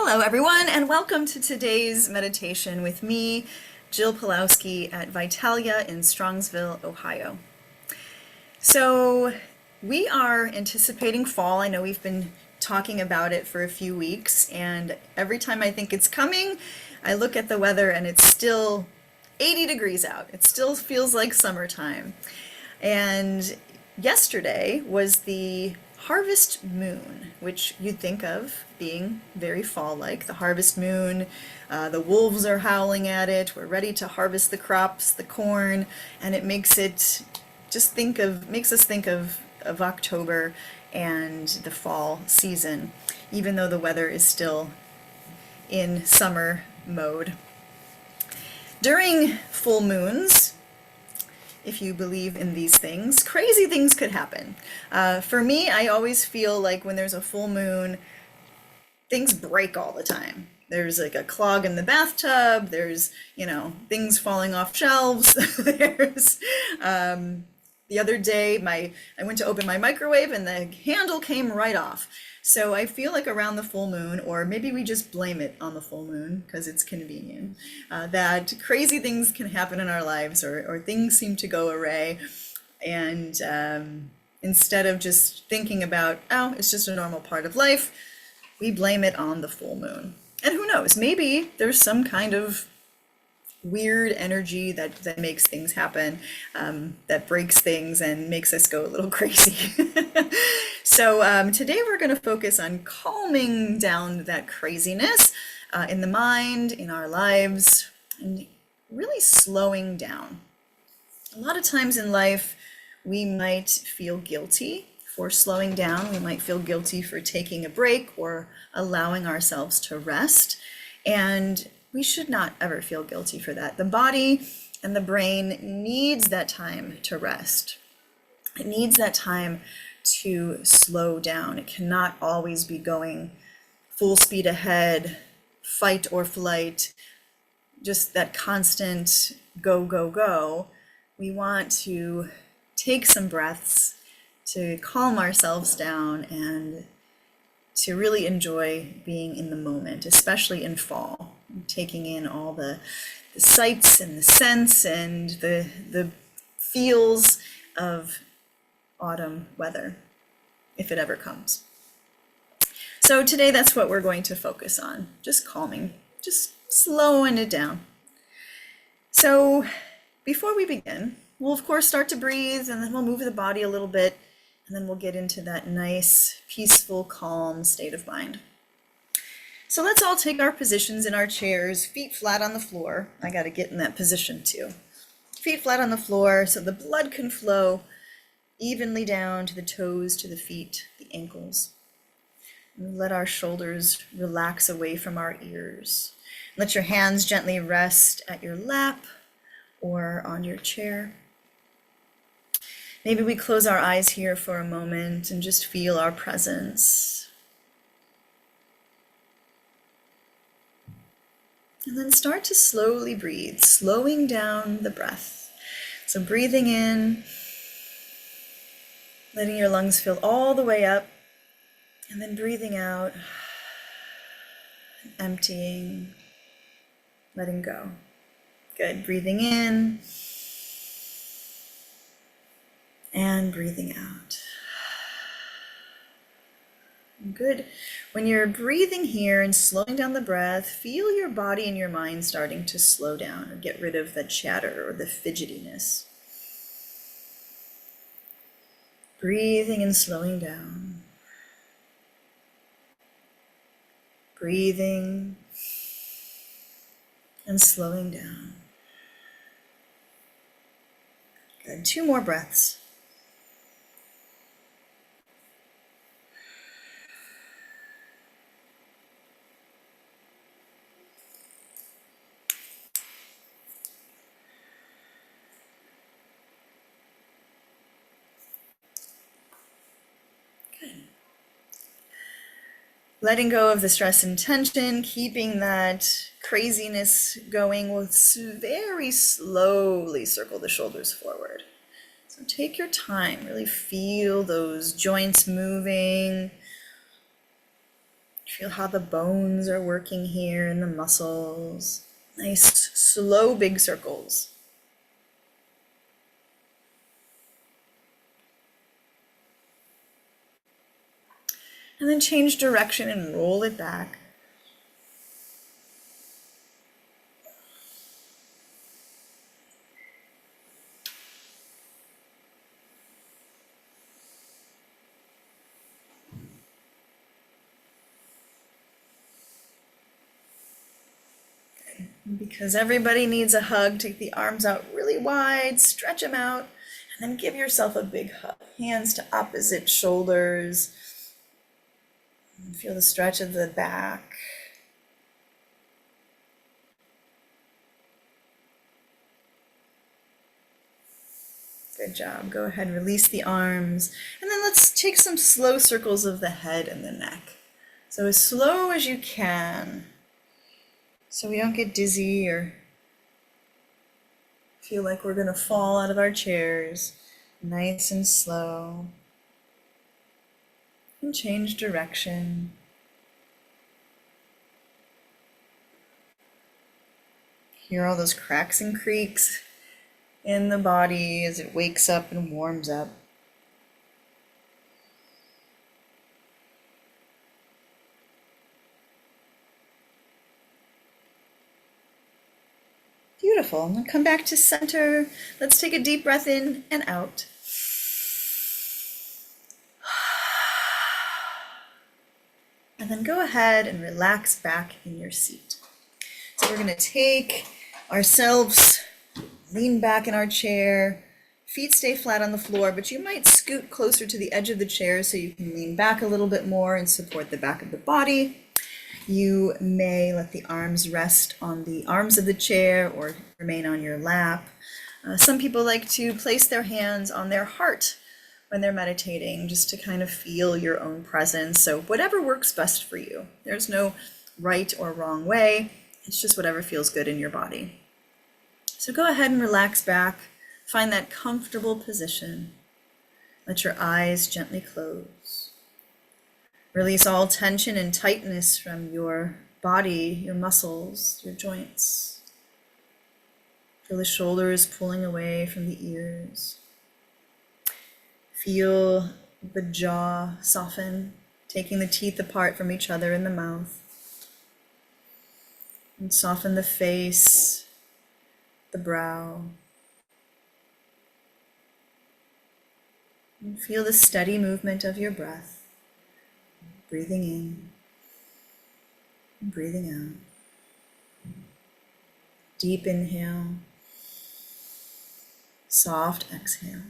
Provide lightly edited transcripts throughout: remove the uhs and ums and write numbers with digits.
Hello, everyone, and welcome to today's meditation with me, Jill Pulowski at Vitalia in Strongsville, Ohio. So we are anticipating fall. I know we've been talking about it for a few weeks, and every time I think it's coming, I look at the weather and it's still 80 degrees out. It still feels like summertime. And yesterday was the harvest moon, which you'd think of being very fall-like. The harvest moon, the wolves are howling at it. We're ready to harvest the crops, the corn, and it makes us think of October and the fall season, even though the weather is still in summer mode. During full moons, if you believe in these things, crazy things could happen. For me, I always feel like when there's a full moon, things break all the time. There's like a clog in the bathtub, there's, things falling off shelves, there's, the other day, I went to open my microwave and the handle came right off. So I feel like around the full moon, or maybe we just blame it on the full moon because it's convenient, that crazy things can happen in our lives, or things seem to go awry. And instead of just thinking about, oh, it's just a normal part of life, we blame it on the full moon. And who knows, maybe there's some kind of weird energy that makes things happen, that breaks things and makes us go a little crazy. So today we're going to focus on calming down that craziness in the mind, in our lives, and really slowing down. A lot of times in life, we might feel guilty for slowing down. We might feel guilty for taking a break or allowing ourselves to rest. And we should not ever feel guilty for that. The body and the brain needs that time to rest. It needs that time to slow down. It cannot always be going full speed ahead, fight or flight, just that constant go, go, go. We want to take some breaths to calm ourselves down and to really enjoy being in the moment, especially in fall, taking in all the sights and the scents and the feels of autumn weather, if it ever comes. So today that's what we're going to focus on, just calming, just slowing it down. So before we begin, we'll of course start to breathe, and then we'll move the body a little bit, and then we'll get into that nice, peaceful, calm state of mind. So let's all take our positions in our chairs, feet flat on the floor. I got to get in that position too. Feet flat on the floor so the blood can flow evenly down to the toes, to the feet, the ankles. And let our shoulders relax away from our ears. Let your hands gently rest at your lap or on your chair. Maybe we close our eyes here for a moment and just feel our presence. And then start to slowly breathe, slowing down the breath. So breathing in, letting your lungs fill all the way up, and then breathing out, emptying, letting go. Good. Breathing in and breathing out. Good. When you're breathing here and slowing down the breath, feel your body and your mind starting to slow down or get rid of the chatter or the fidgetiness. Breathing and slowing down. Breathing and slowing down. Good. 2 more breaths. Letting go of the stress and tension, keeping that craziness going, will very slowly circle the shoulders forward. So take your time, really feel those joints moving. Feel how the bones are working here and the muscles. Nice, slow, big circles. And then change direction and roll it back. Because everybody needs a hug, take the arms out really wide, stretch them out, and then give yourself a big hug. Hands to opposite shoulders. Feel the stretch of the back. Good job. Go ahead, release the arms. And then let's take some slow circles of the head and the neck. So as slow as you can, so we don't get dizzy or feel like we're going to fall out of our chairs. Nice and slow. And change direction. Hear all those cracks and creaks in the body as it wakes up and warms up. Beautiful. And come back to center. Let's take a deep breath in and out. And then go ahead and relax back in your seat. So we're going to take ourselves, lean back in our chair, feet stay flat on the floor, but you might scoot closer to the edge of the chair so you can lean back a little bit more and support the back of the body. You may let the arms rest on the arms of the chair or remain on your lap. Some people like to place their hands on their heart when they're meditating, just to kind of feel your own presence. So whatever works best for you. There's no right or wrong way. It's just whatever feels good in your body. So go ahead and relax back. Find that comfortable position. Let your eyes gently close. Release all tension and tightness from your body, your muscles, your joints. Feel the shoulders pulling away from the ears. Feel the jaw soften, taking the teeth apart from each other in the mouth. And soften the face, the brow. And feel the steady movement of your breath. Breathing in and breathing out. Deep inhale, soft exhale.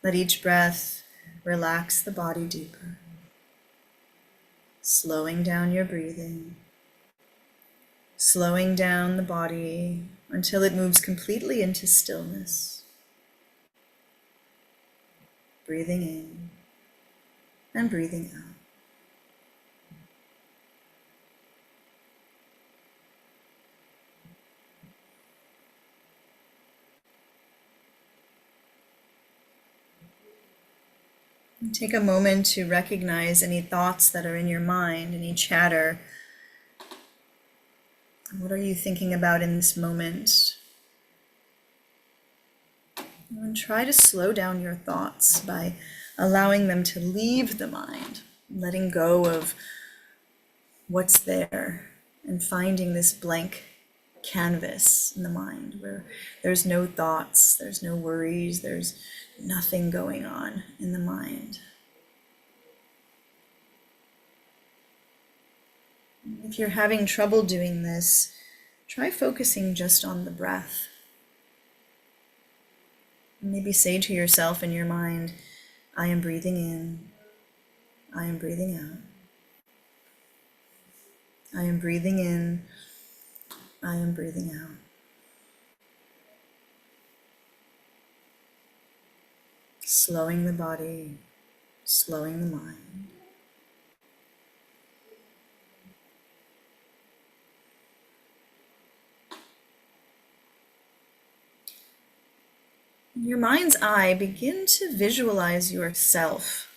Let each breath relax the body deeper, slowing down your breathing, slowing down the body until it moves completely into stillness. Breathing in and breathing out. And take a moment to recognize any thoughts that are in your mind, any chatter. What are you thinking about in this moment? And try to slow down your thoughts by allowing them to leave the mind, letting go of what's there and finding this blank canvas in the mind where there's no thoughts, there's no worries, there's nothing going on in the mind. If you're having trouble doing this, try focusing just on the breath. Maybe say to yourself in your mind, I am breathing in, I am breathing out. I am breathing in, I am breathing out. Slowing the body, slowing the mind. In your mind's eye, begin to visualize yourself.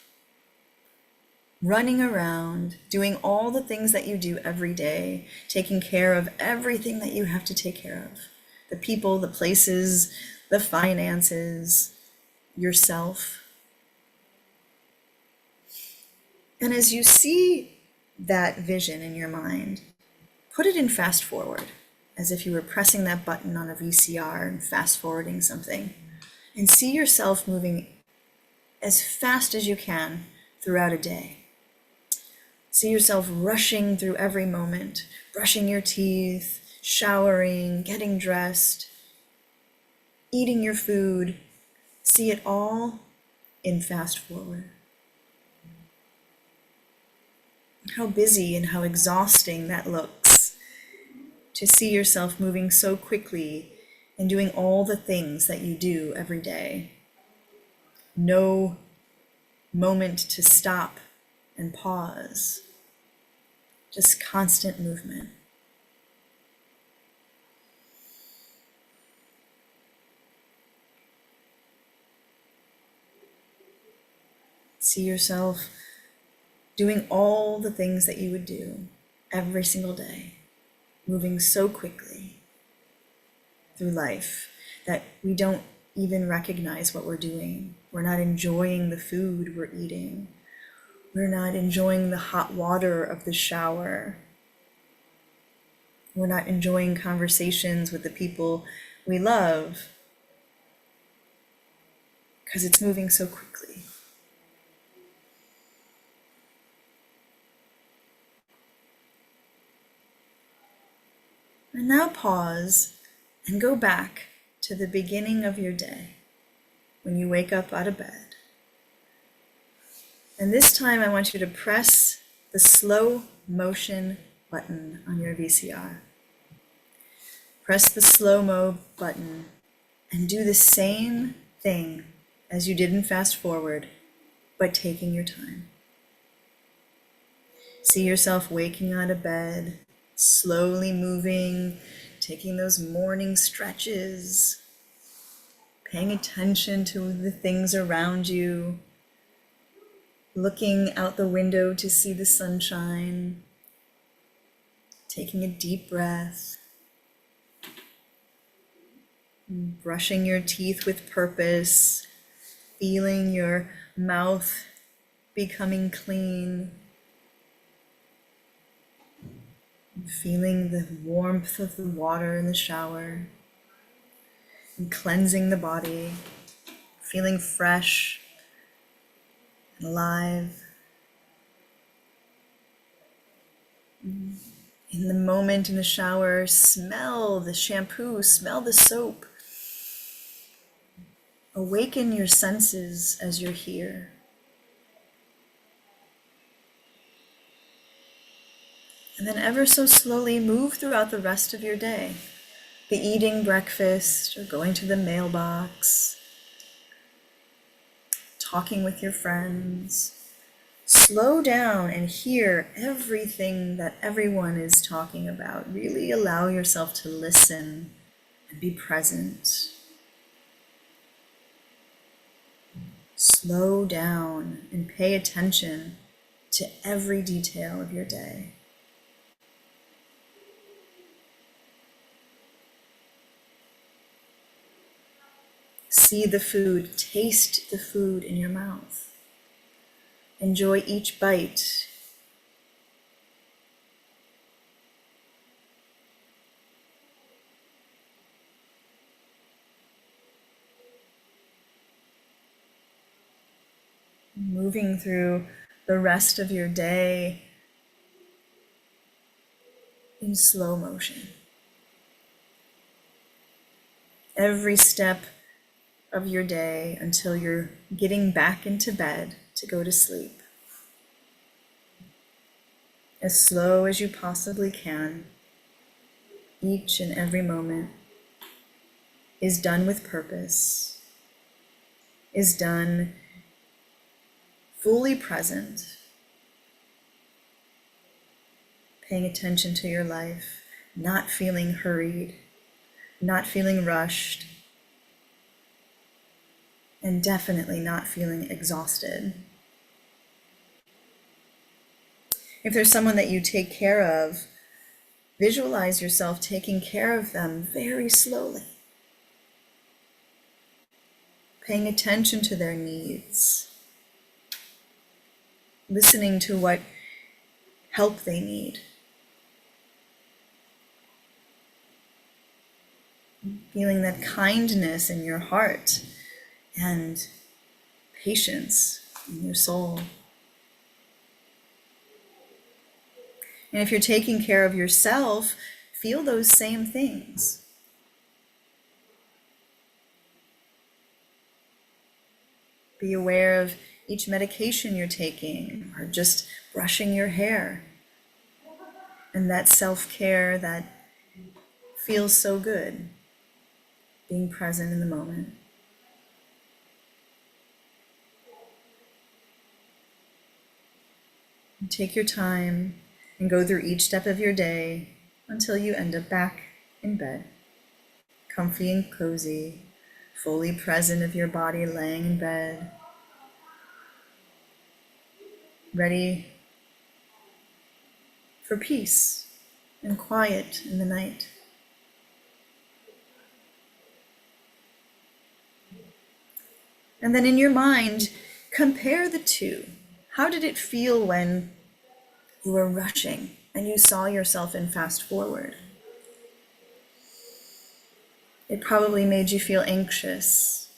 running around, doing all the things that you do every day, taking care of everything that you have to take care of, the people, the places, the finances, yourself. And as you see that vision in your mind, put it in fast forward, as if you were pressing that button on a VCR and fast forwarding something, and see yourself moving as fast as you can throughout a day. See yourself rushing through every moment, brushing your teeth, showering, getting dressed, eating your food. See it all in fast forward. How busy and how exhausting that looks to see yourself moving so quickly and doing all the things that you do every day. No moment to stop and pause. Just constant movement. See yourself doing all the things that you would do every single day, moving so quickly through life that we don't even recognize what we're doing. We're not enjoying the food we're eating. We're not enjoying the hot water of the shower. We're not enjoying conversations with the people we love because it's moving so quickly. And now pause and go back to the beginning of your day when you wake up out of bed. And this time I want you to press the slow motion button on your VCR. Press the slow-mo button and do the same thing as you did in fast forward, but taking your time. See yourself waking out of bed, slowly moving, taking those morning stretches, paying attention to the things around you, looking out the window to see the sunshine, taking a deep breath, brushing your teeth with purpose, feeling your mouth becoming clean, feeling the warmth of the water in the shower, and cleansing the body, feeling fresh and alive. In the moment in the shower, smell the shampoo, smell the soap. Awaken your senses as you're here. And then ever so slowly move throughout the rest of your day. The eating breakfast, or going to the mailbox, talking with your friends. Slow down and hear everything that everyone is talking about. Really allow yourself to listen and be present. Slow down and pay attention to every detail of your day. See the food, taste the food in your mouth. Enjoy each bite. Moving through the rest of your day in slow motion. Every step of your day until you're getting back into bed to go to sleep. As slow as you possibly can, each and every moment is done with purpose, is done fully present, paying attention to your life, not feeling hurried, not feeling rushed, and definitely not feeling exhausted. If there's someone that you take care of, visualize yourself taking care of them very slowly, paying attention to their needs, listening to what help they need, feeling that kindness in your heart and patience in your soul. And if you're taking care of yourself, feel those same things. Be aware of each medication you're taking, or just brushing your hair, and that self-care that feels so good, being present in the moment. And take your time and go through each step of your day until you end up back in bed, comfy and cozy, fully present of your body laying in bed, ready for peace and quiet in the night. And then in your mind, compare the two. How did it feel when you were rushing and you saw yourself in fast forward? It probably made you feel anxious,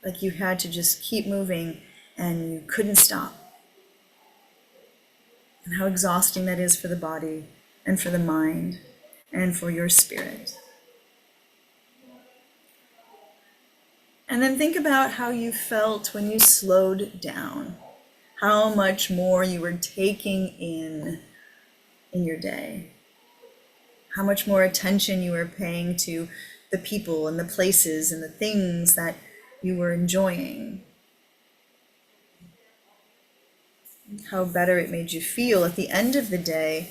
like you had to just keep moving and you couldn't stop. And how exhausting that is for the body and for the mind and for your spirit. And then think about how you felt when you slowed down, how much more you were taking in your day, how much more attention you were paying to the people and the places and the things that you were enjoying. How better it made you feel at the end of the day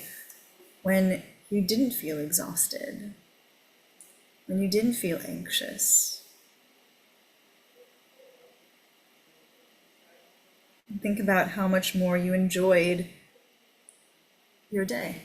when you didn't feel exhausted, when you didn't feel anxious. Think about how much more you enjoyed your day.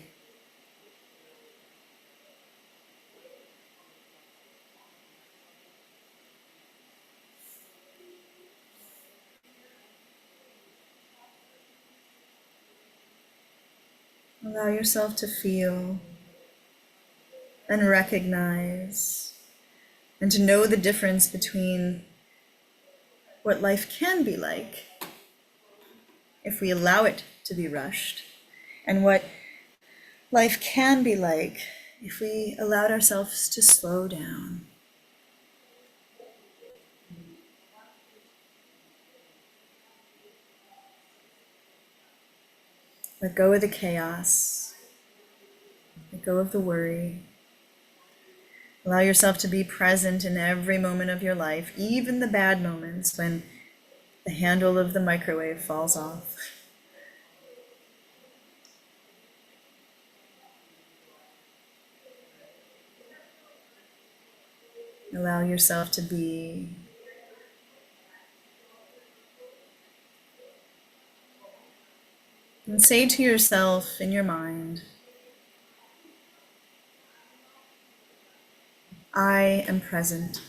Allow yourself to feel and recognize and to know the difference between what life can be like if we allow it to be rushed, and what life can be like if we allowed ourselves to slow down. Let go of the chaos. Let go of the worry. Allow yourself to be present in every moment of your life, even the bad moments when the handle of the microwave falls off. Allow yourself to be. And say to yourself in your mind, I am present.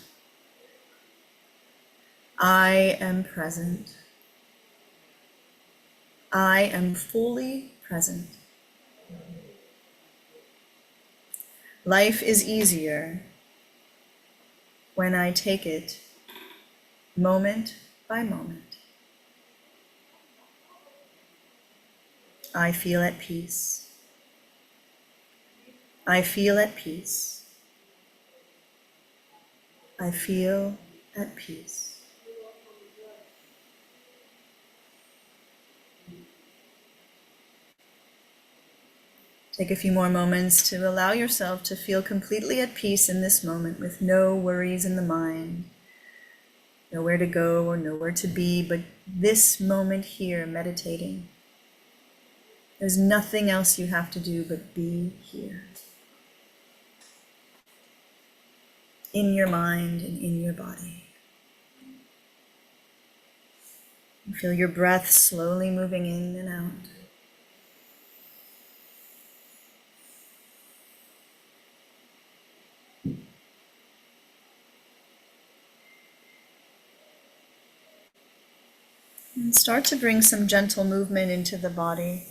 I am present. I am fully present. Life is easier when I take it moment by moment. I feel at peace. I feel at peace. I feel at peace. Take a few more moments to allow yourself to feel completely at peace in this moment with no worries in the mind, nowhere to go or nowhere to be, but this moment here meditating. There's nothing else you have to do but be here. In your mind and in your body. Feel your breath slowly moving in and out. And start to bring some gentle movement into the body,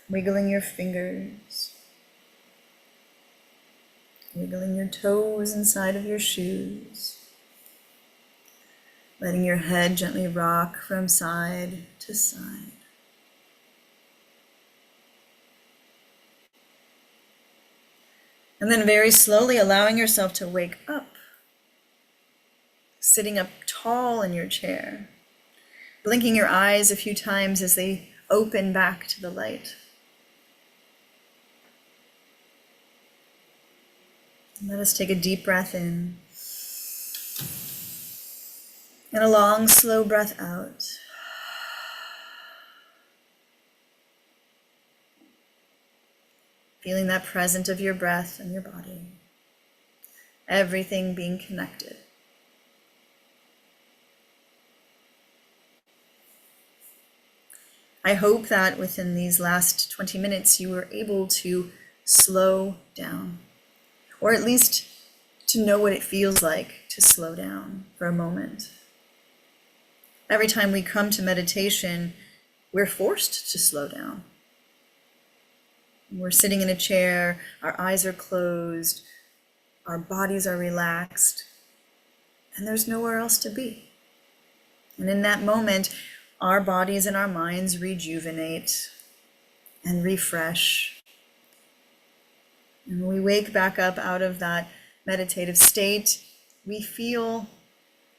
wiggling your fingers, wiggling your toes inside of your shoes, letting your head gently rock from side to side. And then very slowly allowing yourself to wake up, sitting up tall in your chair, blinking your eyes a few times as they open back to the light. And let us take a deep breath in and a long, slow breath out. Feeling that presence of your breath and your body, everything being connected. I hope that within these last 20 minutes you were able to slow down, or at least to know what it feels like to slow down for a moment. Every time we come to meditation, we're forced to slow down. We're sitting in a chair, our eyes are closed, our bodies are relaxed, and there's nowhere else to be. And in that moment, our bodies and our minds rejuvenate and refresh. And when we wake back up out of that meditative state, we feel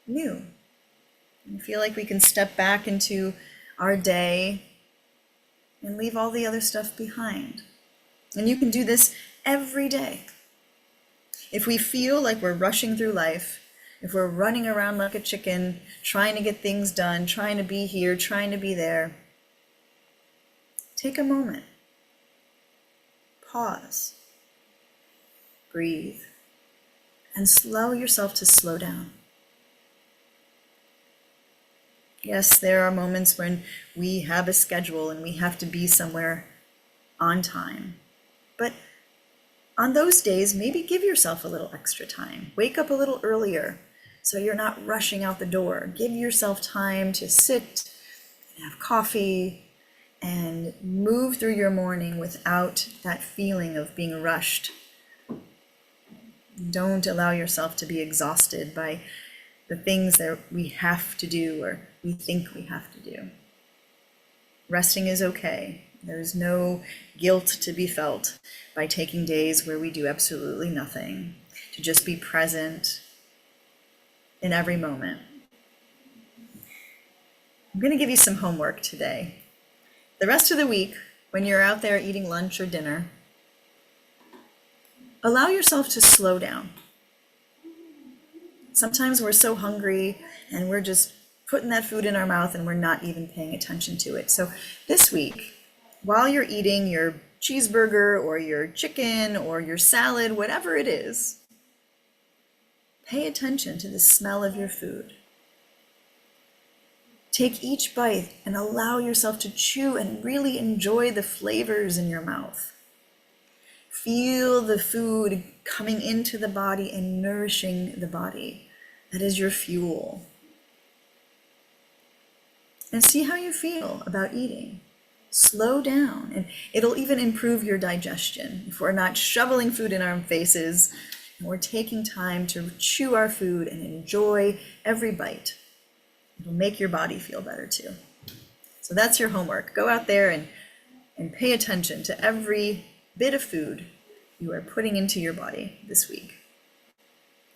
new. We feel like we can step back into our day and leave all the other stuff behind. And you can do this every day. If we feel like we're rushing through life, if we're running around like a chicken, trying to get things done, trying to be here, trying to be there, take a moment. Pause. Breathe. And allow yourself to slow down. Yes, there are moments when we have a schedule and we have to be somewhere on time. But on those days, maybe give yourself a little extra time. Wake up a little earlier so you're not rushing out the door. Give yourself time to sit and have coffee and move through your morning without that feeling of being rushed. Don't allow yourself to be exhausted by the things that we have to do or we think we have to do. Resting is okay. There's no guilt to be felt by taking days where we do absolutely nothing, to just be present in every moment. I'm going to give you some homework today. The rest of the week, when you're out there eating lunch or dinner, allow yourself to slow down. Sometimes we're so hungry and we're just putting that food in our mouth and we're not even paying attention to it. So this week, while you're eating your cheeseburger or your chicken or your salad, whatever it is, pay attention to the smell of your food. Take each bite and allow yourself to chew and really enjoy the flavors in your mouth. Feel the food coming into the body and nourishing the body. That is your fuel. And see how you feel about eating. Slow down, and it'll even improve your digestion. If we're not shoveling food in our faces, and we're taking time to chew our food and enjoy every bite, it'll make your body feel better too. So that's your homework. Go out there and pay attention to every bit of food you are putting into your body this week.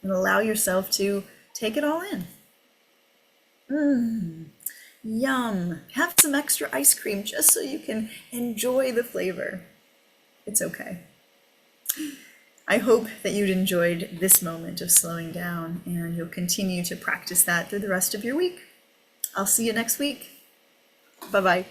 And allow yourself to take it all in. Yum. Have some extra ice cream just so you can enjoy the flavor. It's okay. I hope that you'd enjoyed this moment of slowing down and you'll continue to practice that through the rest of your week. I'll see you next week. Bye-bye.